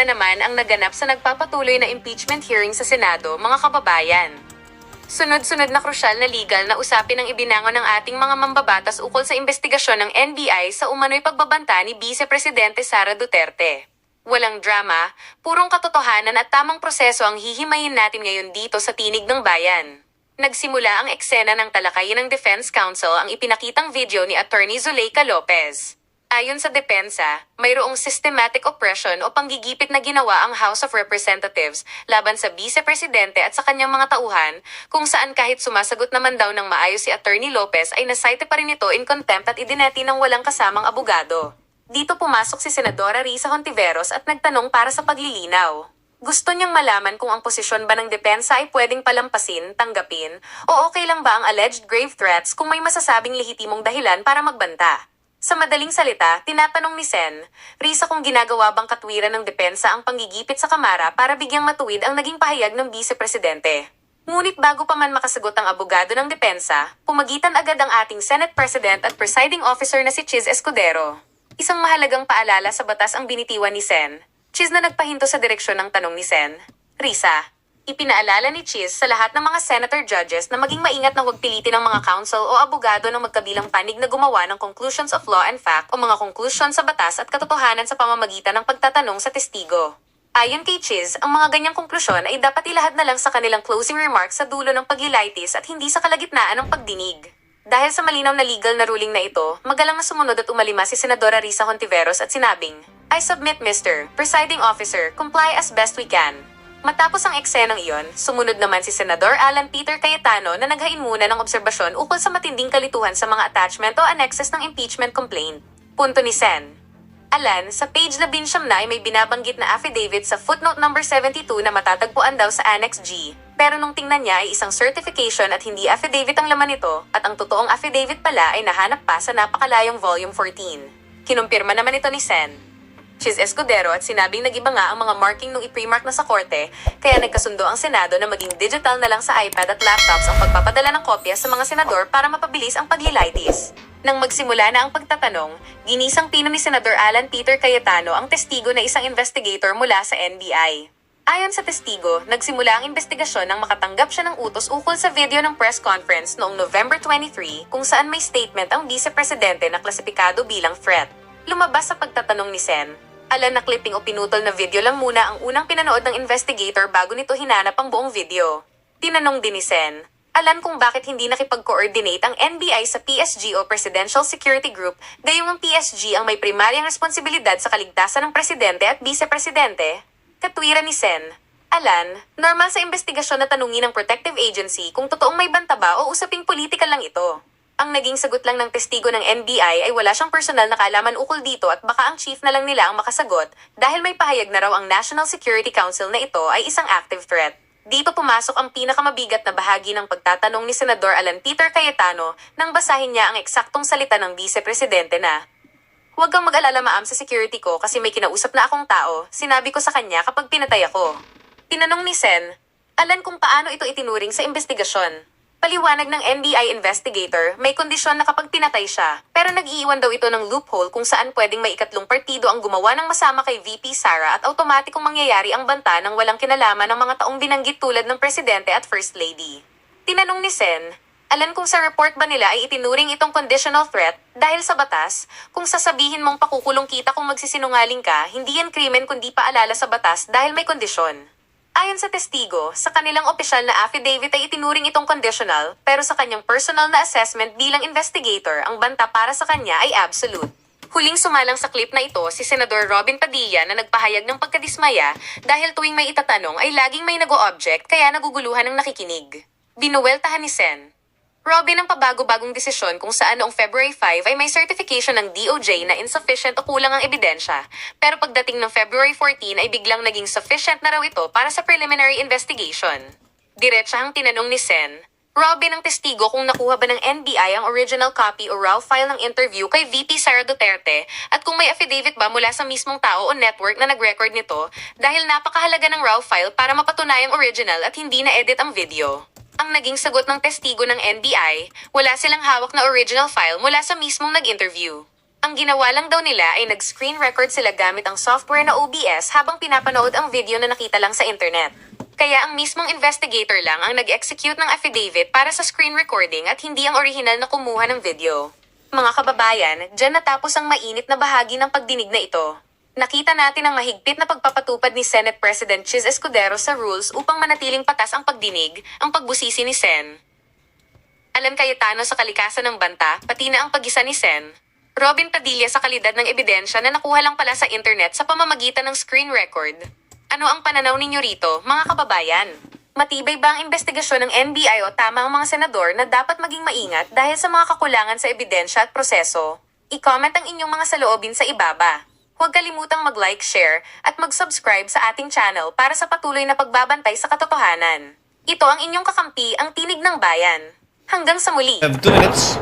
na naman ang naganap sa nagpapatuloy na impeachment hearing sa Senado, mga kababayan. Sunod-sunod na krusyal na legal na usapin ang ibinangon ng ating mga mambabatas ukol sa investigasyon ng NBI sa umano'y pagbabanta ni Vice Presidente Sara Duterte. Walang drama, purong katotohanan at tamang proseso ang hihimayin natin ngayon dito sa Tinig ng Bayan. Nagsimula ang eksena ng talakayin ng Defense Counsel ang ipinakitang video ni Attorney Zuleika Lopez. Ayon sa depensa, mayroong systematic oppression o panggigipit na ginawa ang House of Representatives laban sa Vice Presidente at sa kanyang mga tauhan, kung saan kahit sumasagot naman daw ng maayos si Attorney Lopez ay nasaite pa rin ito in contempt at idineti ng walang kasamang abogado. Dito pumasok si Senadora Risa Hontiveros at nagtanong para sa paglilinaw. Gusto niyang malaman kung ang posisyon ba ng depensa ay pwedeng palampasin, tanggapin, o okay lang ba ang alleged grave threats kung may masasabing lehitimong dahilan para magbanta. Sa madaling salita, tinatanong ni Sen, Risa kung ginagawa bang katwiran ng depensa ang panggigipit sa Kamara para bigyang matuwid ang naging pahayag ng Vice Presidente. Ngunit bago pa man makasagot ang abogado ng depensa, pumagitan agad ang ating Senate President at Presiding Officer na si Chiz Escudero. Isang mahalagang paalala sa batas ang binitiwan ni Sen. Chiz na nagpahinto sa direksyon ng tanong ni Sen. Risa, ipinaalala ni Chiz sa lahat ng mga senator judges na maging maingat na huwag pilitin ng mga counsel o abogado ng magkabilang panig na gumawa ng conclusions of law and fact o mga conclusion sa batas at katotohanan sa pamamagitan ng pagtatanong sa testigo. Ayon kay Chiz, ang mga ganyang konklusyon ay dapat ilahad na lang sa kanilang closing remarks sa dulo ng paglilitis at hindi sa kalagitnaan ng pagdinig. Dahil sa malinaw na legal na ruling na ito, magalang na sumunod at umalima si Senadora Risa Hontiveros at sinabing, I submit Mr. Presiding Officer, comply as best we can. Matapos ang eksenang iyon, sumunod naman si Senador Alan Peter Cayetano na naghain muna ng obserbasyon ukol sa matinding kalituhan sa mga attachment o annexes ng impeachment complaint. Punto ni Sen. Alan, sa page 19 na ay may binabanggit na affidavit sa footnote number 72 na matatagpuan daw sa Annex G. Pero nung tingnan niya ay isang certification at hindi affidavit ang laman nito at ang totoong affidavit pala ay nahanap pa sa napakalayong volume 14. Kinumpirma naman ito ni Sen. Chiz Escudero at sinabing nag-iba nga ang mga marking nung i-premark na sa korte, kaya nagkasundo ang Senado na maging digital na lang sa iPad at laptops ang pagpapadala ng kopya sa mga senador para mapabilis ang paglilitis. Nang magsimula na ang pagtatanong, ginisang pino ni Senador Alan Peter Cayetano ang testigo na isang investigator mula sa NBI. Ayon sa testigo, nagsimula ang investigasyon nang makatanggap siya ng utos ukol sa video ng press conference noong November 23 kung saan may statement ang Vice Presidente na klasipikado bilang threat. Lumabas sa pagtatanong ni Sen, Alan na clipping o pinutol na video lang muna ang unang pinanood ng investigator bago nito hinanap ang buong video. Tinanong din ni Sen, Alan kung bakit hindi nakipag-coordinate ang NBI sa PSG o Presidential Security Group, gayong ang PSG ang may primaryang responsibilidad sa kaligtasan ng Presidente at Vice Presidente. Katwiran ni Sen, Alan, normal sa investigasyon na tanungin ng protective agency kung totoong may banta ba o usaping politikal lang ito. Ang naging sagot lang ng testigo ng NBI ay wala siyang personal na kaalaman ukol dito at baka ang chief na lang nila ang makasagot dahil may pahayag na raw ang National Security Council na ito ay isang active threat. Dito pumasok ang pinakamabigat na bahagi ng pagtatanong ni Senador Alan Peter Cayetano nang basahin niya ang eksaktong salita ng Vice Presidente na, Huwag kang mag-alala ma'am sa security ko kasi may kinausap na akong tao, sinabi ko sa kanya kapag pinatay ako. Tinanong ni Sen, Alan kung paano ito itinuring sa investigasyon. Paliwanag ng NBI investigator, may kondisyon na kapag pinatay siya, pero nag-iiwan daw ito ng loophole kung saan pwedeng may ikatlong partido ang gumawa ng masama kay VP Sara at automatikong mangyayari ang banta ng walang kinalaman ng mga taong binanggit tulad ng Presidente at First Lady. Tinanong ni Sen, Alan kung sa report ba nila ay itinuring itong conditional threat dahil sa batas, kung sasabihin mong pakukulong kita kung magsisinungaling ka, hindi yan krimen kundi paalala sa batas dahil may kondisyon. Ayon sa testigo, sa kanilang opisyal na affidavit ay itinuring itong conditional, pero sa kanyang personal na assessment bilang investigator, ang banta para sa kanya ay absolute. Huling sumalang sa clip na ito si Senador Robin Padilla na nagpahayag ng pagkadismaya dahil tuwing may itatanong ay laging may nag-o-object kaya naguguluhan ng nakikinig. Binuweltahan ni Sen. Robin ang pabago-bagong desisyon kung saan noong February 5 ay may certification ng DOJ na insufficient o kulang ang ebidensya. Pero pagdating ng February 14 ay biglang naging sufficient na raw ito para sa preliminary investigation. Diretsahang tinanong ni Sen, Robin ang testigo kung nakuha ba ng NBI ang original copy o RAW file ng interview kay VP Sara Duterte at kung may affidavit ba mula sa mismong tao o network na nag-record nito dahil napakahalaga ng RAW file para mapatunayang original at hindi na-edit ang video. Ang naging sagot ng testigo ng NBI, wala silang hawak na original file mula sa mismong nag-interview. Ang ginawa lang daw nila ay nag-screen record sila gamit ang software na OBS habang pinapanood ang video na nakita lang sa internet. Kaya ang mismong investigator lang ang nag-execute ng affidavit para sa screen recording at hindi ang original na kumuha ng video. Mga kababayan, dyan natapos ang mainit na bahagi ng pagdinig na ito. Nakita natin ang mahigpit na pagpapatupad ni Senate President Chis Escudero sa rules upang manatiling patas ang pagdinig, ang pagbusisi ni Sen. Alan Cayetano sa kalikasan ng banta, pati na ang pag-isa ni Sen. Robin Padilla sa kalidad ng ebidensya na nakuha lang pala sa internet sa pamamagitan ng screen record. Ano ang pananaw ninyo rito, mga kababayan? Matibay ba ang investigasyon ng NBI o tama ang mga senador na dapat maging maingat dahil sa mga kakulangan sa ebidensya at proseso? I-comment ang inyong mga saloobin sa ibaba. Huwag kalimutang mag-like, share, at mag-subscribe sa ating channel para sa patuloy na pagbabantay sa katotohanan. Ito ang inyong kakampi, ang Tinig ng Bayan. Hanggang sa muli. I have 2 minutes.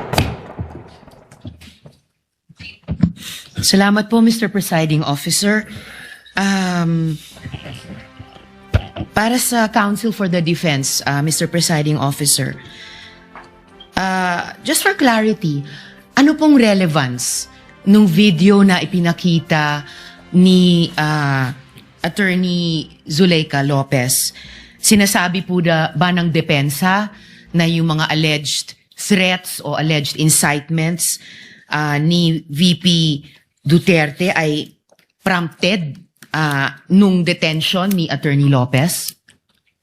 Salamat po, Mr. Presiding Officer. Para sa Counsel for the Defense, Mr. Presiding Officer, just for clarity, ano pong relevance nung video na ipinakita ni Attorney Zuleika Lopez? Sinasabi po ba ng depensa na yung mga alleged threats o alleged incitements ni VP Duterte ay prompted nung detention ni Attorney Lopez?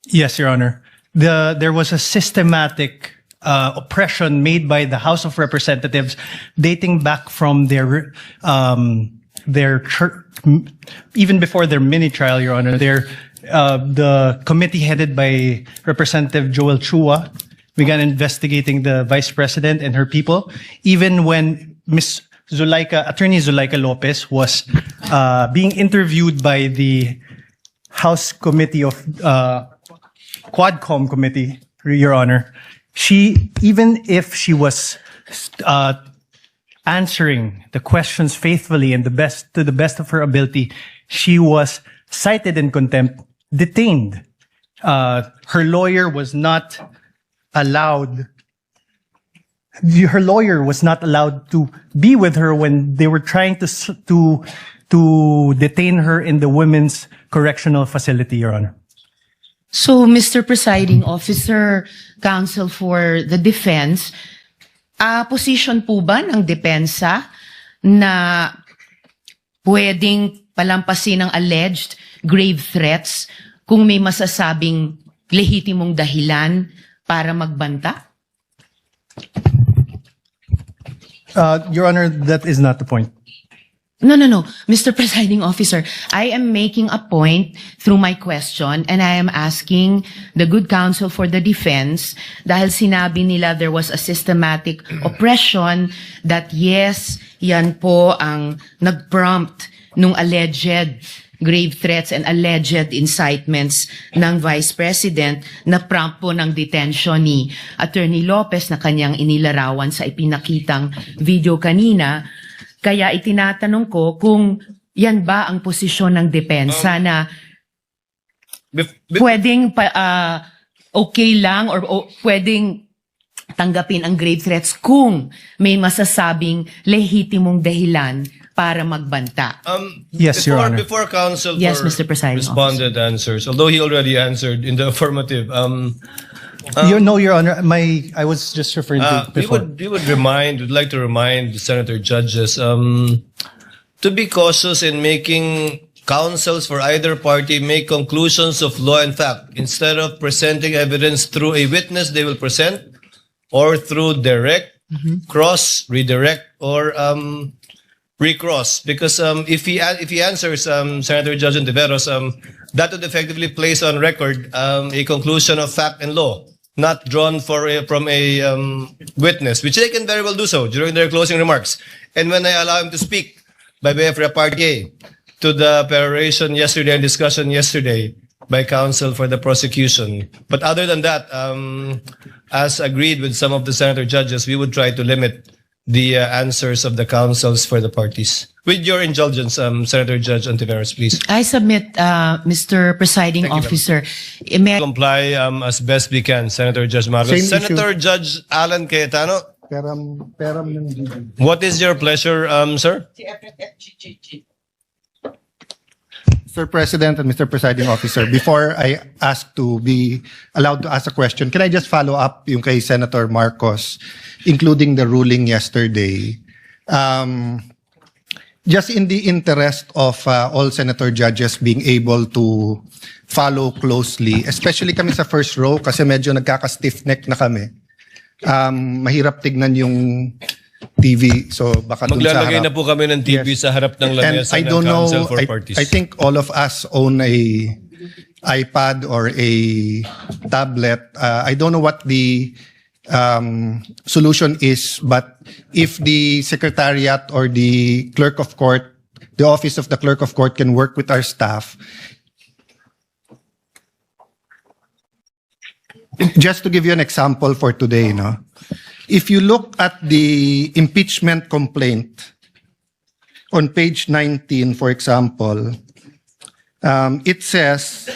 Yes, Your Honor. There was a systematic oppression made by the House of Representatives dating back from their even before their mini trial, Your Honor. The committee headed by Representative Joel Chua began investigating the Vice President and her people, even when Attorney Zuleika Lopez was being interviewed by the House Committee of Quadcom Committee, Your Honor. Even if she was answering the questions faithfully and to the best of her ability, she was cited in contempt, detained. Her lawyer was not allowed. Her lawyer was not allowed to be with her when they were trying to detain her in the Women's Correctional Facility, Your Honor. So, Mr. Presiding Officer, Counsel for the Defense, position po ba ng depensa na pwedeng palampasin ng alleged grave threats kung may masasabing lehitimong dahilan para magbanta? Your Honor, that is not the point. No. Mr. Presiding Officer, I am making a point through my question and I am asking the good counsel for the defense dahil sinabi nila there was a systematic oppression that yes, yan po ang nag-prompt nung alleged grave threats and alleged incitements ng Vice President na prompt po ng detention ni Attorney Lopez na kanyang inilarawan sa ipinakitang video kanina. Kaya itinatanong ko kung yan ba ang posisyon ng depensa na pwedeng okay lang or pwedeng tanggapin ang grave threats kung may masasabing lehitimong dahilan para magbanta. Yes, Your Honor. Before Counsel Yes, for Mr. Presiding responded answers, although he already answered in the affirmative, No, Your Honor. I was just referring to before. we'd like to remind the senator judges to be cautious in making counsels for either party make conclusions of law and fact instead of presenting evidence through a witness they will present or through direct, cross, redirect, or recross. Because if he answers Senator Judge Ontiveros, that would effectively place on record a conclusion of fact and law, not drawn from a witness, which they can very well do so during their closing remarks. And when I allow him to speak by way of repartee to the peroration yesterday and discussion yesterday by counsel for the prosecution. But other than that, as agreed with some of the senator judges, we would try to limit the answers of the counsels for the parties. With your indulgence, Senator Judge Ontiveros, please. I submit, Mr. Presiding Officer. Comply as best we can, Senator Judge Marcos. Same issue. Senator Judge Alan Cayetano, Peram ng GG. What is your pleasure, sir? Mr. President and Mr. Presiding Officer, before I ask to be allowed to ask a question, can I just follow up yung kay Senator Marcos, including the ruling yesterday? Just in the interest of all senator judges being able to follow closely, especially kami sa first row kasi medyo nagkaka-stiff neck na kami. Mahirap tignan yung TV, so baka dun sa Maglalagay harap. na po kami ng TV sa harap ng And lamesa I ng don't know, Council for Parties. I think all of us own a iPad or a tablet. I don't know what the solution is, but if the Secretariat or the Clerk of Court, the Office of the Clerk of Court can work with our staff. Just to give you an example for today, no? If you look at the impeachment complaint on page 19, for example, it says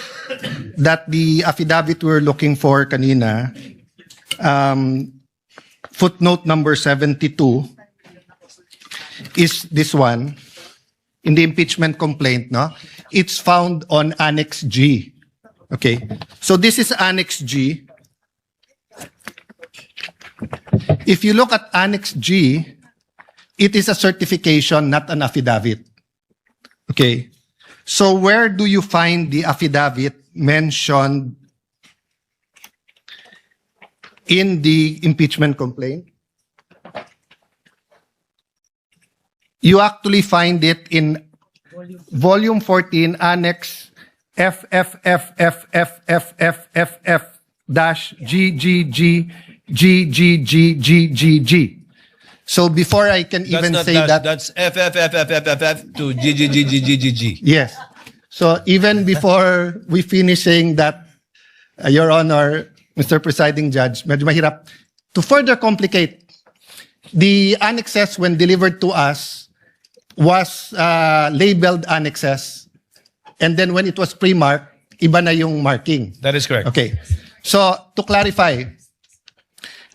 that the affidavit we're looking for kanina, footnote number 72, is this one. In the impeachment complaint, no? It's found on Annex G. Okay. So this is Annex G. If you look at Annex G, it is a certification, not an affidavit. Okay. So where do you find the affidavit mentioned in the impeachment complaint? You actually find it in Volume 14, Annex FFFFFFFF-GGGGGGGG. So before I can even That's not say dash, that, that's FFFFFFF to GGGGGG. yes. So even before we finish saying that, Your Honor, Mr. Presiding Judge, medyo mahirap. To further complicate, the annexes when delivered to us was labeled annexes. And then when it was pre-marked, iba na yung marking. That is correct. Okay. So to clarify,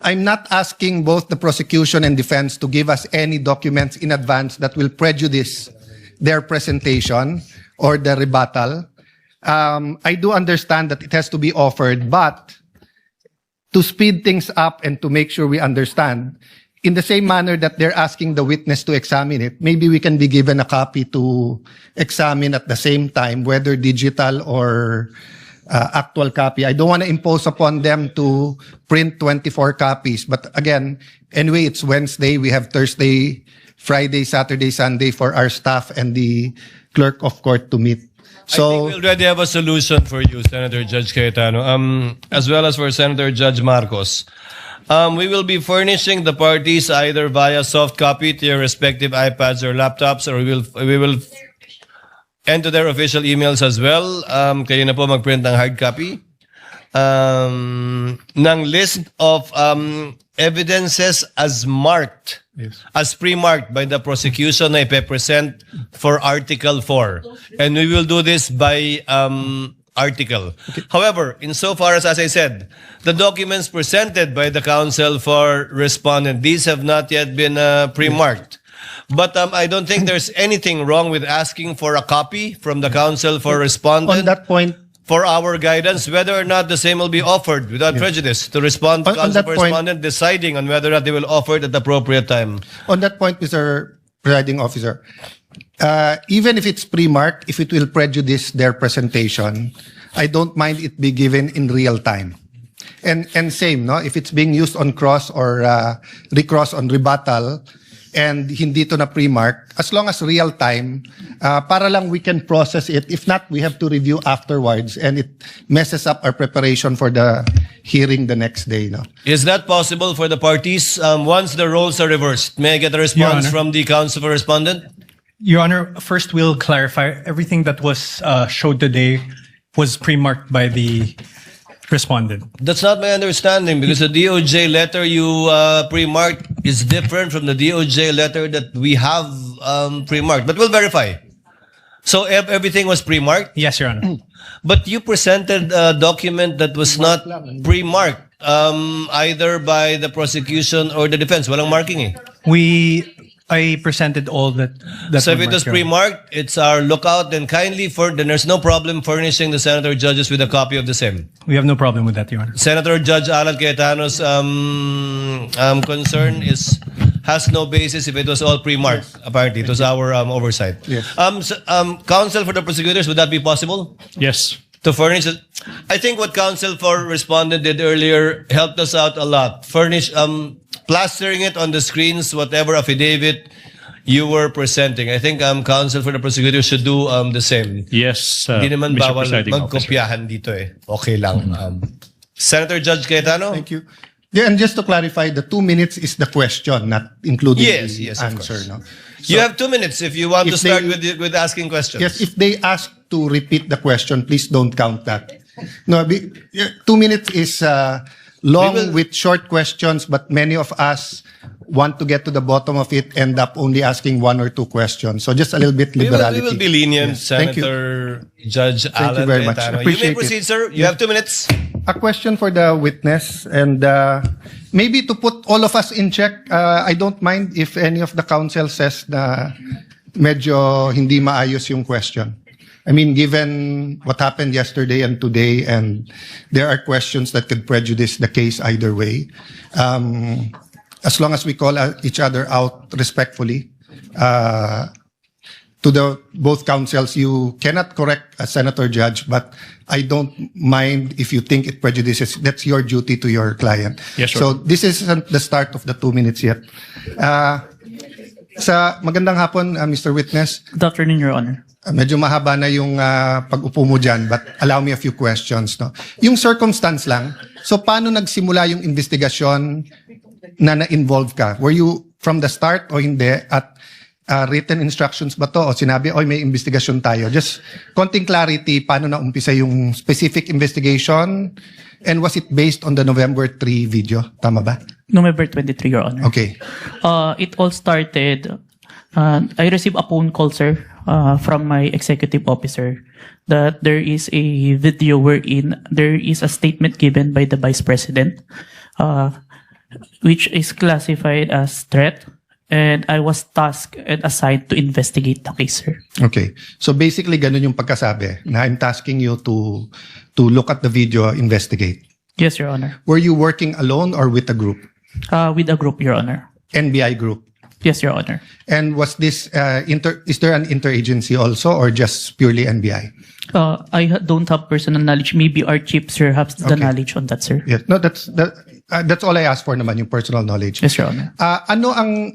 I'm not asking both the prosecution and defense to give us any documents in advance that will prejudice their presentation or the rebuttal. I do understand that it has to be offered, but to speed things up and to make sure we understand, in the same manner that they're asking the witness to examine it, maybe we can be given a copy to examine at the same time, whether digital or actual copy. I don't want to impose upon them to print 24 copies. But again, anyway, it's Wednesday. We have Thursday, Friday, Saturday, Sunday for our staff and the clerk of court to meet. I think we already have a solution for you, Senator Judge Cayetano, as well as for Senator Judge Marcos. We will be furnishing the parties either via soft copy to your respective iPads or laptops, or we will enter their official emails as well. Kayo na po mag-print ng hard copy. Ng list of evidences as marked, as pre-marked by the prosecution na ipe-present for Article 4. And we will do this by article. However, insofar as I said, the documents presented by the counsel for respondent, these have not yet been pre-marked. But I don't think there's anything wrong with asking for a copy from the counsel for respondent. On that point, for our guidance, whether or not the same will be offered without prejudice to respond to On counsel that for point- respondent, deciding on whether or not they will offer it at the appropriate time. on that point, Mr. Presiding Officer, even if it's pre-marked, if it will prejudice their presentation, I don't mind it be given in real time. And same, no? If it's being used on cross or recross on rebuttal, and hindi to na pre-mark, as long as real time, para lang we can process it. If not, we have to review afterwards, and it messes up our preparation for the hearing the next day. No? Is that possible for the parties once the roles are reversed? May I get a response Honor. from the counsel for respondent? Your Honor, first we'll clarify everything that was showed today was pre-marked by the respondent. That's not my understanding, because the DOJ letter you pre-marked is different from the DOJ letter that we have pre-marked. But we'll verify. So everything was pre-marked? Yes, Your Honor. But you presented a document that was not pre-marked. either by the prosecution or the defense. Walang marking eh. I presented all that. So if it was pre-marked, it's our lookout. Then then there's no problem furnishing the senator judges with a copy of the same. We have no problem with that, Your Honor. Senator Judge Alan Cayetano's concern has no basis if it was all pre-marked. Apparently, it was our oversight. Yes. Counsel for the prosecutors, would that be possible Yes. to furnish it? I think what counsel for respondent did earlier helped us out a lot. Furnish plastering it on the screens, whatever affidavit you were presenting. I think counsel for the prosecutors should do the same. Yes, Hindi naman Mr. bawal Presiding Officer. magkopyahan dito eh. Okay lang. Senator Judge Cayetano? Thank you. Yeah, and just to clarify, the 2 minutes is the question, not including Yes, the yes, of answer. course. No? You have 2 minutes if you want to if start they- with asking questions. Yes, if they ask to repeat the question, please don't count that. No, 2 minutes is long We will- with short questions, but many of us want to get to the bottom of it, end up only asking 1 or 2 questions. So just a little bit we liberality. will be lenient, Yes. Thank you. Senator Judge Alan you very much. Cayetano. You Appreciate may it. proceed, sir. You have 2 minutes. A question for the witness, and maybe to put all of us in check, I don't mind if any of the counsel says na medyo hindi maayos yung question. I mean, given what happened yesterday and today, and there are questions that could prejudice the case either way, as long as we call each other out respectfully, to the both counsels, you cannot correct a senator judge, but I don't mind if you think it prejudices. That's your duty to your client. Yes, sir. So this isn't the start of the 2 minutes yet. Sa magandang hapon, Mr. Witness. Good afternoon, Your Honor. Medyo mahaba na yung pag-upo mo dyan, but allow me a few questions. No? Yung circumstance lang, so paano nagsimula yung investigasyon na na-involve ka? Were you from the start o hindi? At written instructions ba to? O sinabi, oy, may investigasyon tayo? Just konting clarity, paano na umpisa yung specific investigation? And was it based on the November 3 video? Tama ba? November 23, Your Honor. Okay. It all started, I received a phone call, sir, from my executive officer that there is a video wherein there is a statement given by the Vice President, which is classified as threat, and I was tasked and assigned to investigate the case, sir. Okay. So basically, ganun yung pagkasabi na I'm tasking you to look at the video, investigate. Yes, Your Honor. Were you working alone or with a group? With a group, Your Honor. NBI group. Yes, Your Honor. And was this is there an interagency also or just purely NBI? Don't have personal knowledge. Maybe our chief, sir, has the Okay. knowledge on that, sir. Yes. No, that's all I asked for naman, yung personal knowledge. Yes, Your Honor.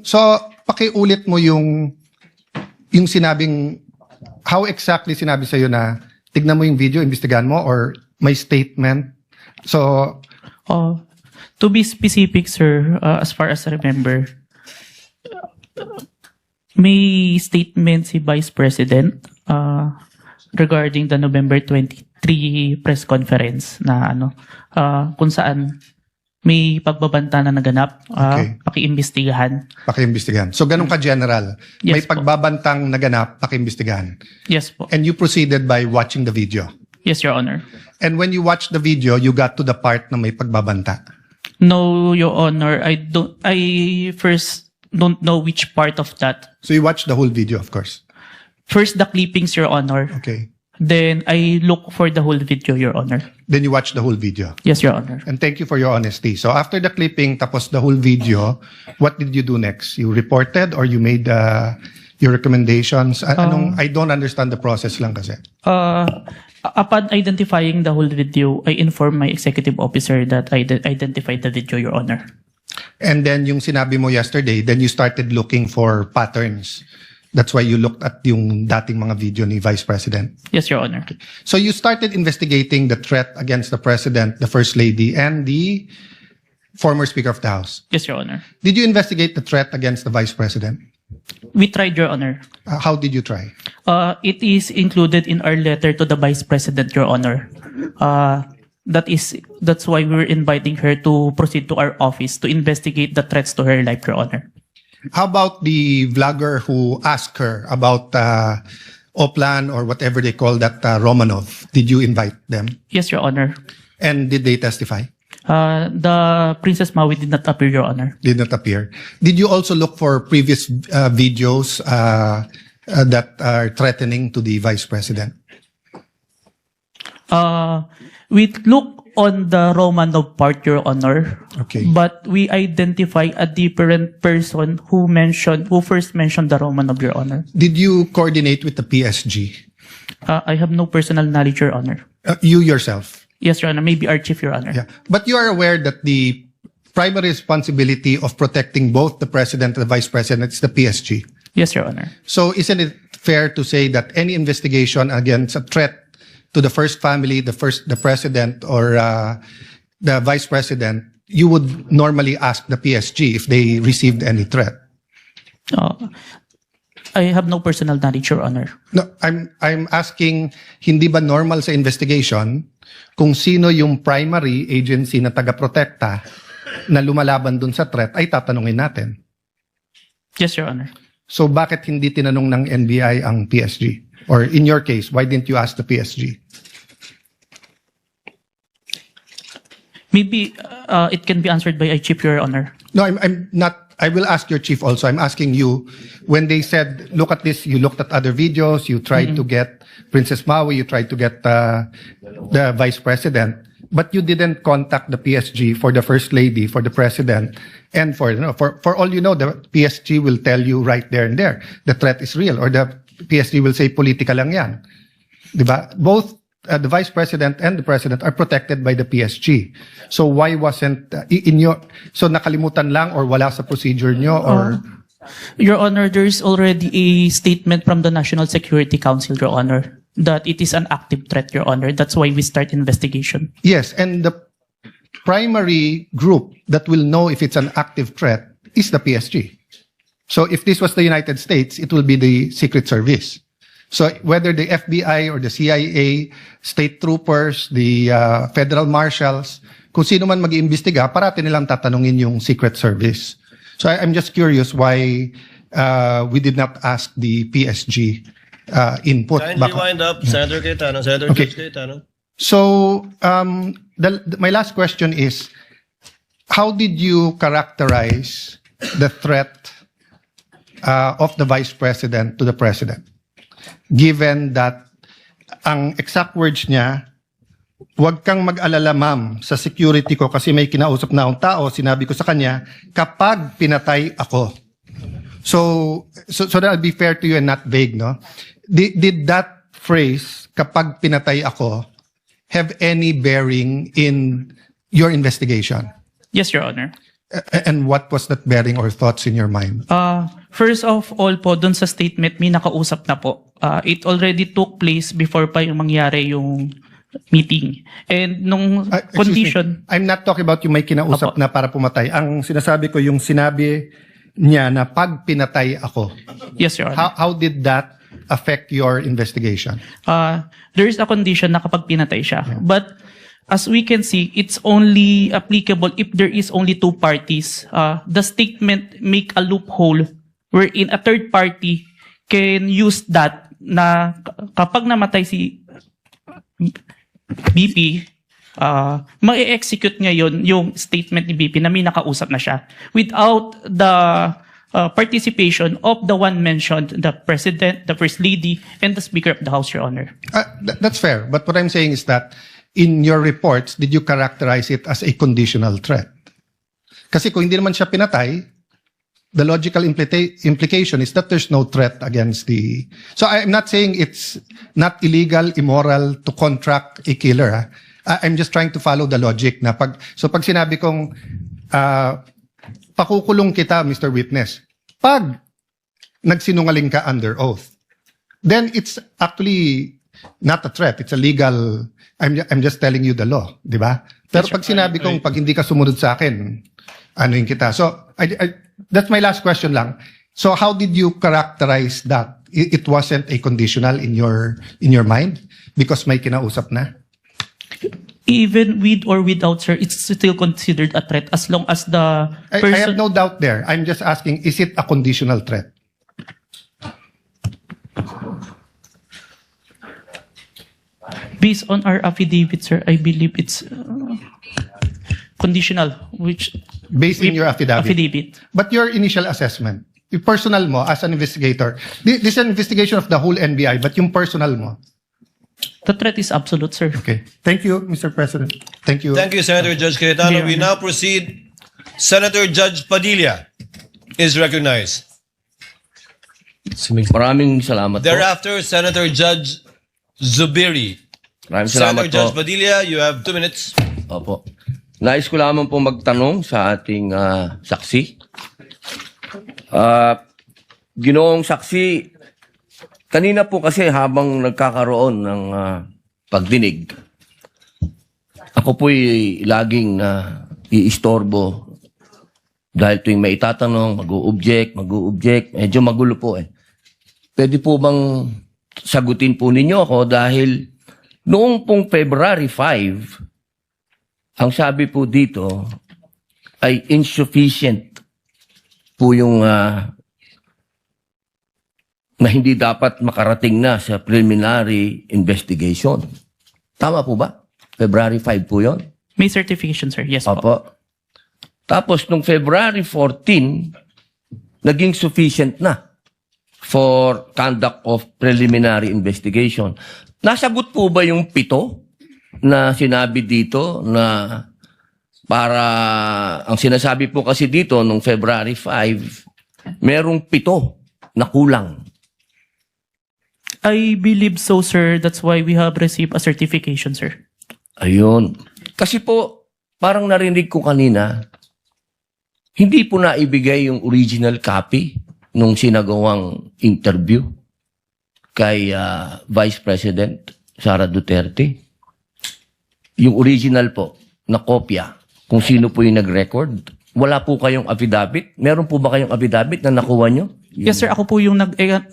So pakiulit mo yung sinabing, how exactly sinabi sa'yo na tignan mo yung video, imbestigahan mo, or may statement? So, To be specific, sir, as far as I remember, may statement si Vice President regarding the November 23 press conference na kung saan may pagbabanta na naganap, Okay. pakiimbestigahan. pakiimbestigahan. So, ganun ka general. May Yes po. pagbabantang naganap, pakiimbestigahan. Yes po. And you proceeded by watching the video. Yes, Your Honor. And when you watched the video, you got to the part na may pagbabanta. No, Your Honor, I first don't know which part of that. So you watched the whole video, of course. First, the clippings, Your Honor. Okay. Then, I look for the whole video, Your Honor. Then you watched the whole video. Yes, Your Honor. And thank you for your honesty. So after the clipping, tapos the whole video, what did you do next? You reported or you made your recommendations? I don't understand the process lang kasi. Upon identifying the whole video, I informed my executive officer that I identified the video, Your Honor. And then yung sinabi mo yesterday, then you started looking for patterns. That's why you looked at yung dating mga video ni Vice President. Yes, Your Honor. So you started investigating the threat against the President, the First Lady, and the former Speaker of the House. Yes, Your Honor. Did you investigate the threat against the Vice President? We tried, Your Honor. How did you try? It is included in our letter to the Vice President, Your Honor. That's why we're inviting her to proceed to our office to investigate the threats to her life, Your Honor. How about the vlogger who asked her about Oplan or whatever they call that Romanov? Did you invite them? Yes, Your Honor. And did they testify? The Princess Maui did not appear, Your Honor. Did not appear. Did you also look for previous videos that are threatening to the Vice President? We look on the Romanov part, Your Honor. Okay. But we identify a different person who first mentioned the Romanov, Your Honor. Did you coordinate with the PSG? I have no personal knowledge, Your Honor. You yourself? Yes, Your Honor. Maybe our chief, Your Honor. Yeah. But you are aware that the primary responsibility of protecting both the President and the Vice President is the PSG. Yes, Your Honor. So isn't it fair to say that any investigation against a threat to the first family, the President or the Vice President, you would normally ask the PSG if they received any threat? I have no personal knowledge, Your Honor. No, I'm asking, hindi ba normal sa investigation kung sino yung primary agency na taga-protekta na lumalaban dun sa threat ay tatanungin natin? Yes, Your Honor. So bakit hindi tinanong ng NBI ang PSG? Or in your case, why didn't you ask the PSG? Maybe it can be answered by our chief, Your Honor. No, I'm not. I will ask your chief also. I'm asking you, when they said, look at this, you looked at other videos, you tried to get Princess Maui, you tried to get the Vice President, but you didn't contact the PSG for the First Lady, for the President, and for all you know, the PSG will tell you right there and there, the threat is real, or the PSG will say, politika lang yan. Diba? Both the Vice President and the President are protected by the PSG. So why wasn't so nakalimutan lang or wala sa procedure nyo or? Your Honor, there is already a statement from the National Security Council, Your Honor, that it is an active threat, Your Honor. That's why we start investigation. Yes, and the primary group that will know if it's an active threat is the PSG. So if this was the United States, it will be the Secret Service. So whether the FBI or the CIA, state troopers, the federal marshals, kung sino man mag-iimbestiga, parati nilang tatanungin yung Secret Service. So I'm just curious why we did not ask the PSG input. Kindly wind up, Senator Cayetano. Senator Okay. Judge Cayetano. So my last question is, how did you characterize the threat of the Vice President to the President? Given that ang exact words niya, huwag kang mag-alala ma'am sa security ko kasi may kinausap na akong tao, sinabi ko sa kanya, kapag pinatay ako. So that I'll be fair to you and not vague, no? Did that phrase, kapag pinatay ako, have any bearing in your investigation? Yes, Your Honor. And what was that bearing or thoughts in your mind? First of all po, dun sa statement, may nakausap na po. It already took place before pa yung mangyari yung meeting. And nung Excuse condition... me. I'm not talking about yung may kinausap Apo. na para pumatay. Ang sinasabi ko yung sinabi niya na pag pinatay ako. Yes, Your Honor. How did that affect your investigation? There is a condition na kapag pinatay siya. But as we can see, it's only applicable if there is only two parties. The statement make a loophole wherein a third party can use that na kapag namatay si BP, ma-execute ngayon yung statement ni BP na may nakausap na siya without the participation of the one mentioned, the President, the First Lady, and the Speaker of the House, Your Honor. That's fair. But what I'm saying is that in your reports, did you characterize it as a conditional threat? Kasi kung hindi naman siya pinatay, the logical implication is that there's no threat against the... So I'm not saying it's not illegal, immoral to contract a killer. I'm just trying to follow the logic na pag sinabi kong pakukulong kita, Mr. Witness, pag nagsinungaling ka under oath, then it's actually not a threat. It's a legal... I'm just telling you the law, di ba? Pero pag sinabi kong pag hindi ka sumunod sa akin, anuin kita. So that's my last question lang. So how did you characterize that? It wasn't a conditional in your mind because may kinausap na? Even with or without, sir, it's still considered a threat as long as the I person... have no doubt there. I'm just asking, is it a conditional threat? Based on our affidavit, sir, I believe it's conditional, which Based in your affidavit. affidavit. But your initial assessment, yung personal mo as an investigator, this is an investigation of the whole NBI, but yung personal mo. The threat is absolute, sir. Okay. Thank you, Mr. President. Thank you. Thank you, Senator Judge Cayetano. Yeah. We now proceed. Senator Judge Padilla is recognized. Maraming salamat po. Thereafter, Senator Judge Zubiri. Maraming Senator salamat po. Judge Padilla, you have 2 minutes. Opo. Nais ko lamang po magtanong sa ating saksi. Ginoong saksi, kanina po kasi habang nagkakaroon ng pagdinig, ako po'y laging iistorbo dahil tuwing may itatanong, mag-o-object, medyo magulo po eh. Pwede po bang sagutin po ninyo ako dahil noong pong February 5, ang sabi po dito ay insufficient po yung na hindi dapat makarating na sa preliminary investigation. Tama po ba? February 5 po yon. May certification, sir. Yes po. Opo. Tapos nung February 14, naging sufficient na for conduct of preliminary investigation. Nasagot po ba yung 7 na sinabi dito na para, ang sinasabi po kasi dito nung February 5, merong 7 na kulang. I believe so, sir. That's why we have received a certification, sir. Ayun. Kasi po, parang narinig ko kanina, hindi po naibigay yung original copy nung sinagawang interview kay Vice President Sara Duterte. Yung original po, na kopya, kung sino po yung nag-record. Wala po kayong affidavit? Meron po ba kayong affidavit na nakuha nyo? Yes, sir. Ako po yung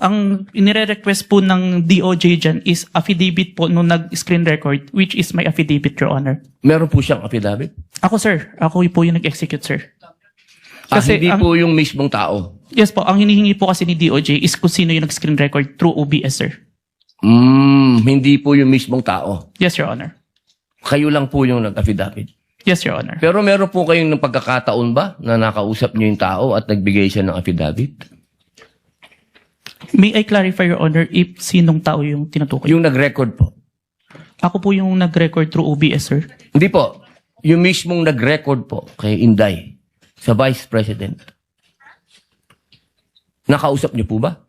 ang inire-request po ng DOJ dyan is affidavit po nung nag-screen record, which is my affidavit, Your Honor. Meron po siyang affidavit? Ako, sir. Ako po yung nag-execute, sir. Kasi hindi ang- po yung mismong tao? Yes po. Ang hinihingi po kasi ni DOJ is kung sino yung nag-screen record through OBS, sir. Hindi po yung mismong tao. Yes, Your Honor. Kayo lang po yung nag-affidavit. Yes, Your Honor. Pero meron po kayong ng pagkakataon ba na nakausap niyo yung tao at nagbigay siya ng affidavit? May I clarify, Your Honor, if sinong tao yung tinutukoy? Yung nag-record po. Ako po yung nag-record through OBS, sir. Hindi po. Yung mismong nag-record po kay Inday sa Vice President. Nakausap niyo po ba?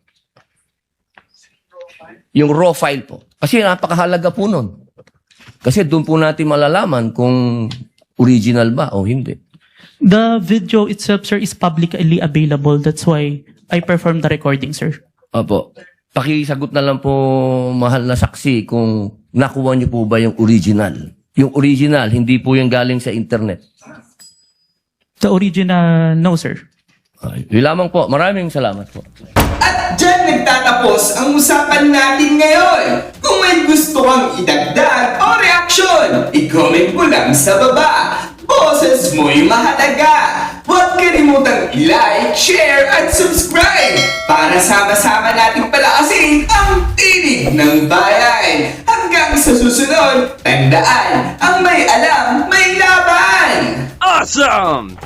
Yung raw file po. Kasi napakahalaga po nun. Kasi doon po natin malalaman kung original ba o hindi. The video itself, sir, is publicly available. That's why I performed the recording, sir. Opo. Pakisagot na lang po, mahal na saksi, kung nakuha niyo po ba yung original. Yung original, hindi po yung galing sa internet. The original, no, sir. Ay, yun lamang po. Maraming salamat po. At dyan nagtatapos ang usapan natin ngayon. Kung may gusto kang idagdag o reaksyon, i-comment mo lang sa baba. Boses mo'y mahalaga. Huwag kalimutang i-like, share, at subscribe para sama-sama nating palakasin ang tinig ng bayan. Hanggang sa susunod, tandaan, ang may alam, may laban! Awesome!